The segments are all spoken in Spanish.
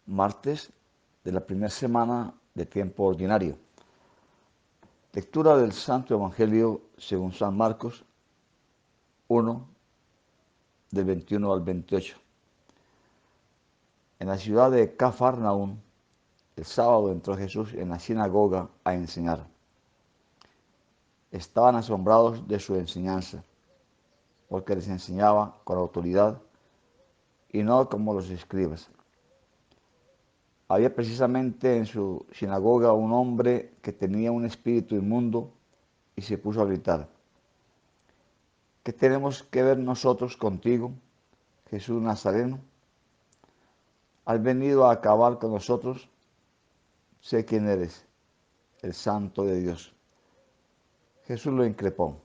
martes de la primera semana de tiempo ordinario. Lectura del Santo Evangelio según San Marcos 1, del 21 al 28. En la ciudad de Cafarnaún, el sábado entró Jesús en la sinagoga a enseñar. Estaban asombrados de su enseñanza, porque les enseñaba con autoridad y no como los escribas. Había precisamente en su sinagoga un hombre que tenía un espíritu inmundo y se puso a gritar: ¿qué tenemos que ver nosotros contigo, Jesús Nazareno? ¿Has venido a acabar con nosotros? Sé quién eres, el Santo de Dios. Jesús lo increpó: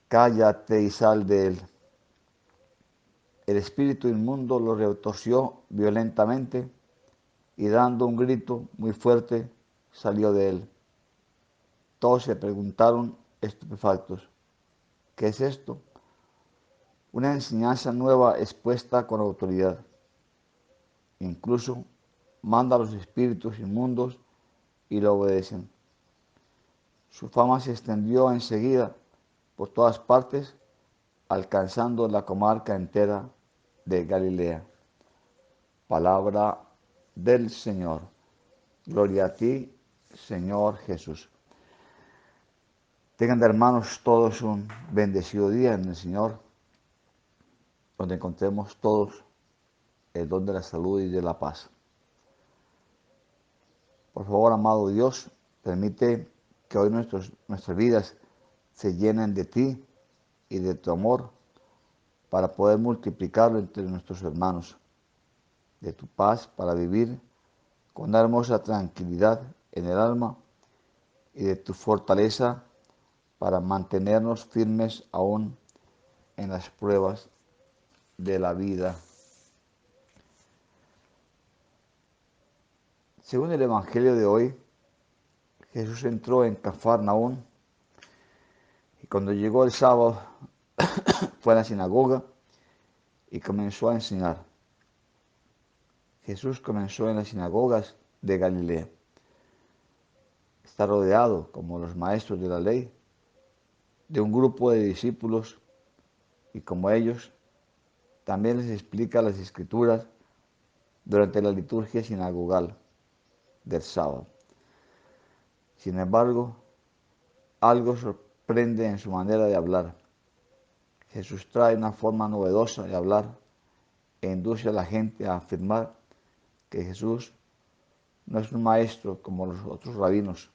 cállate y sal de él. El espíritu inmundo lo retorció violentamente y dando un grito muy fuerte salió de él. Todos se preguntaron estupefactos: ¿qué es esto? Una enseñanza nueva expuesta con autoridad. Incluso manda a los espíritus inmundos y lo obedecen. Su fama se extendió enseguida por todas partes, alcanzando la comarca entera de Galilea. Palabra del Señor. Gloria a ti, Señor Jesús. Tengan, hermanos, todos un bendecido día en el Señor, donde encontremos todos el don de la salud y de la paz. Por favor, amado Dios, permite que hoy nuestras vidas se llenen de ti y de tu amor para poder multiplicarlo entre nuestros hermanos, de tu paz para vivir con una hermosa tranquilidad en el alma y de tu fortaleza para mantenernos firmes aún en las pruebas de la vida. Según el Evangelio de hoy, Jesús entró en Cafarnaún y cuando llegó el sábado fue a la sinagoga y comenzó a enseñar. Jesús comenzó en las sinagogas de Galilea. Está rodeado, como los maestros de la ley, de un grupo de discípulos y como ellos, también les explica las Escrituras durante la liturgia sinagogal del sábado. Sin embargo, algo sorprende en su manera de hablar. Jesús trae una forma novedosa de hablar e induce a la gente a afirmar que Jesús no es un maestro como los otros rabinos.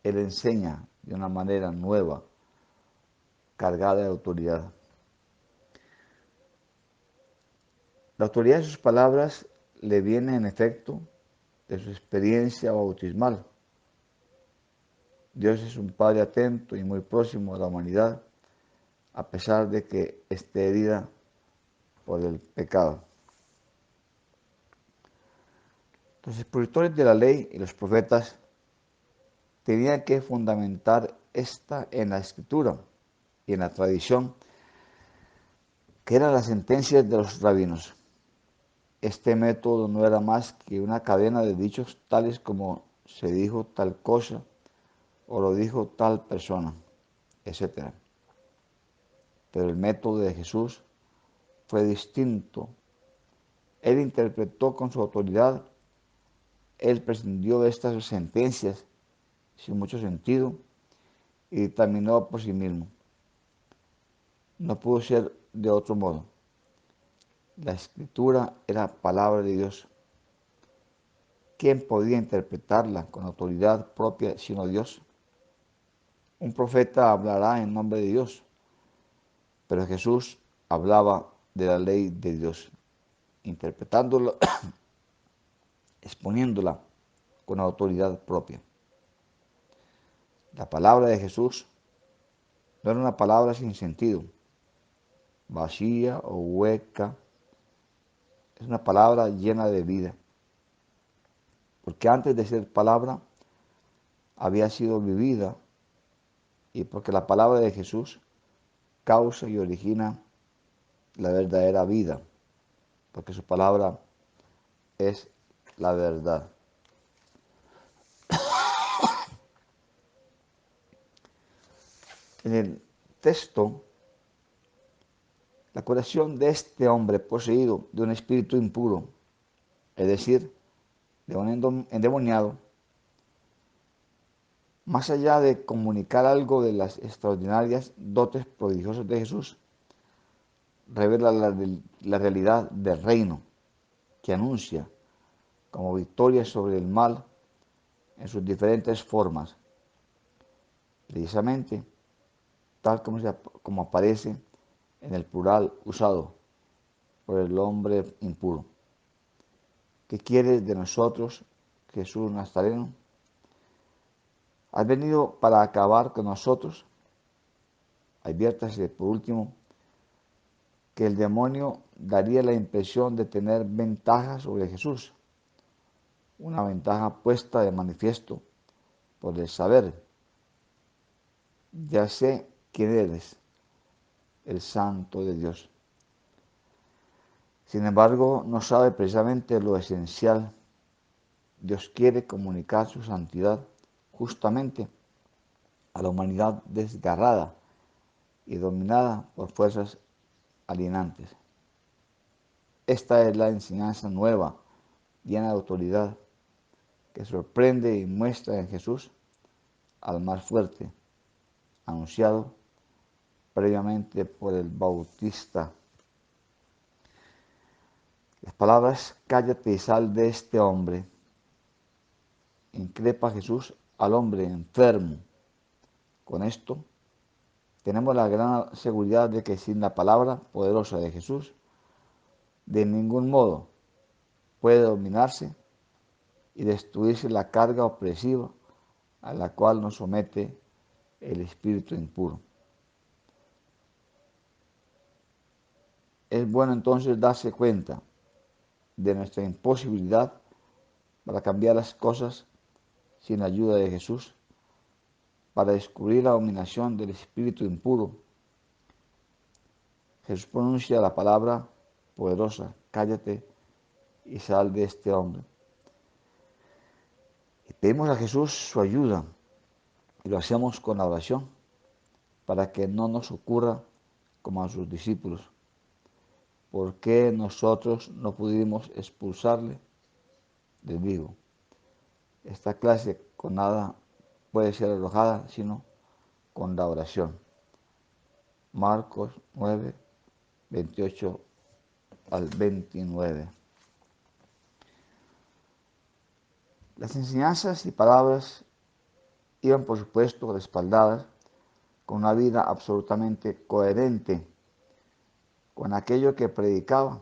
Él enseña de una manera nueva, cargada de autoridad. La autoridad de sus palabras le viene en efecto de su experiencia bautismal. Dios es un Padre atento y muy próximo a la humanidad, a pesar de que esté herida por el pecado. Los expositores de la ley y los profetas tenían que fundamentar esta en la Escritura y en la tradición, que eran las sentencias de los rabinos. Este método no era más que una cadena de dichos tales como se dijo tal cosa o lo dijo tal persona, etc. Pero el método de Jesús fue distinto. Él interpretó con su autoridad, él prescindió de estas sentencias sin mucho sentido y dictaminó por sí mismo. No pudo ser de otro modo. La Escritura era palabra de Dios. ¿Quién podía interpretarla con autoridad propia sino Dios? Un profeta hablará en nombre de Dios, pero Jesús hablaba de la ley de Dios, interpretándola, exponiéndola con autoridad propia. La palabra de Jesús no era una palabra sin sentido, vacía o hueca. Es una palabra llena de vida, porque antes de ser palabra había sido vivida y porque la palabra de Jesús causa y origina la verdadera vida, porque su palabra es la verdad. En el texto, la curación de este hombre poseído de un espíritu impuro, es decir, de un endemoniado, más allá de comunicar algo de las extraordinarias dotes prodigiosas de Jesús, revela la realidad del reino que anuncia como victoria sobre el mal en sus diferentes formas, precisamente tal como aparece en el plural usado por el hombre impuro. ¿Qué quieres de nosotros, Jesús Nazareno? ¿Has venido para acabar con nosotros? Adviértase, por último, que el demonio daría la impresión de tener ventaja sobre Jesús, una ventaja puesta de manifiesto por el saber. Ya sé quién eres, el Santo de Dios. Sin embargo, no sabe precisamente lo esencial. Dios quiere comunicar su santidad justamente a la humanidad desgarrada y dominada por fuerzas alienantes. Esta es la enseñanza nueva, llena de autoridad, que sorprende y muestra en Jesús al más fuerte, anunciado previamente por el Bautista. Las palabras cállate y sal de este hombre increpa Jesús al hombre enfermo. Con esto tenemos la gran seguridad de que sin la palabra poderosa de Jesús, de ningún modo puede dominarse y destruirse la carga opresiva a la cual nos somete el espíritu impuro. Es bueno entonces darse cuenta de nuestra imposibilidad para cambiar las cosas sin la ayuda de Jesús, para descubrir la dominación del espíritu impuro. Jesús pronuncia la palabra poderosa, cállate y sal de este hombre. Y pedimos a Jesús su ayuda y lo hacemos con la oración para que no nos ocurra como a sus discípulos. ¿Por qué nosotros no pudimos expulsarle? Les digo, esta clase con nada puede ser arrojada sino con la oración. Marcos 9, 28 al 29. Las enseñanzas y palabras iban, por supuesto, respaldadas con una vida absolutamente coherente con aquello que predicaba.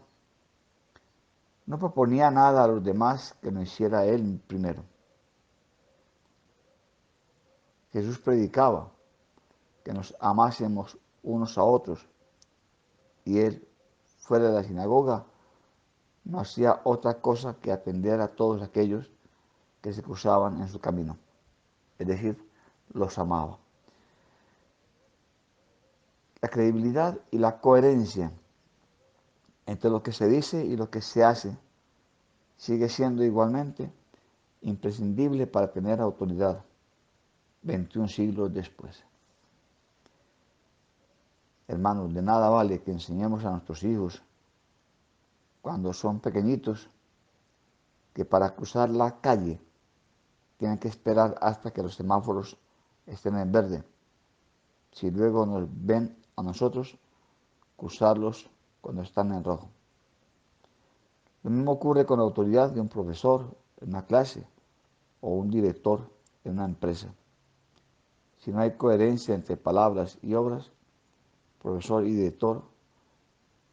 No proponía nada a los demás que no hiciera él primero. Jesús predicaba que nos amásemos unos a otros y él, fuera de la sinagoga, no hacía otra cosa que atender a todos aquellos que se cruzaban en su camino, es decir, los amaba. La credibilidad y la coherencia entre lo que se dice y lo que se hace sigue siendo igualmente imprescindible para tener autoridad 21 siglos después. Hermanos, de nada vale que enseñemos a nuestros hijos cuando son pequeñitos que para cruzar la calle tienen que esperar hasta que los semáforos estén en verde. Si luego nos ven a nosotros, cruzarlos cuando están en rojo. Lo mismo ocurre con la autoridad de un profesor en una clase o un director en una empresa. Si no hay coherencia entre palabras y obras, profesor y director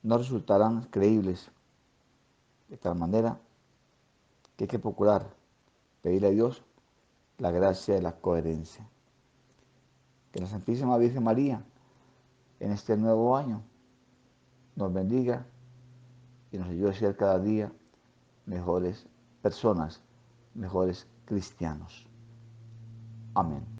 no resultarán creíbles. De tal manera que hay que procurar pedirle a Dios la gracia de la coherencia. Que la Santísima Virgen María en este nuevo año nos bendiga y nos ayude a ser cada día mejores personas, mejores cristianos. Amén.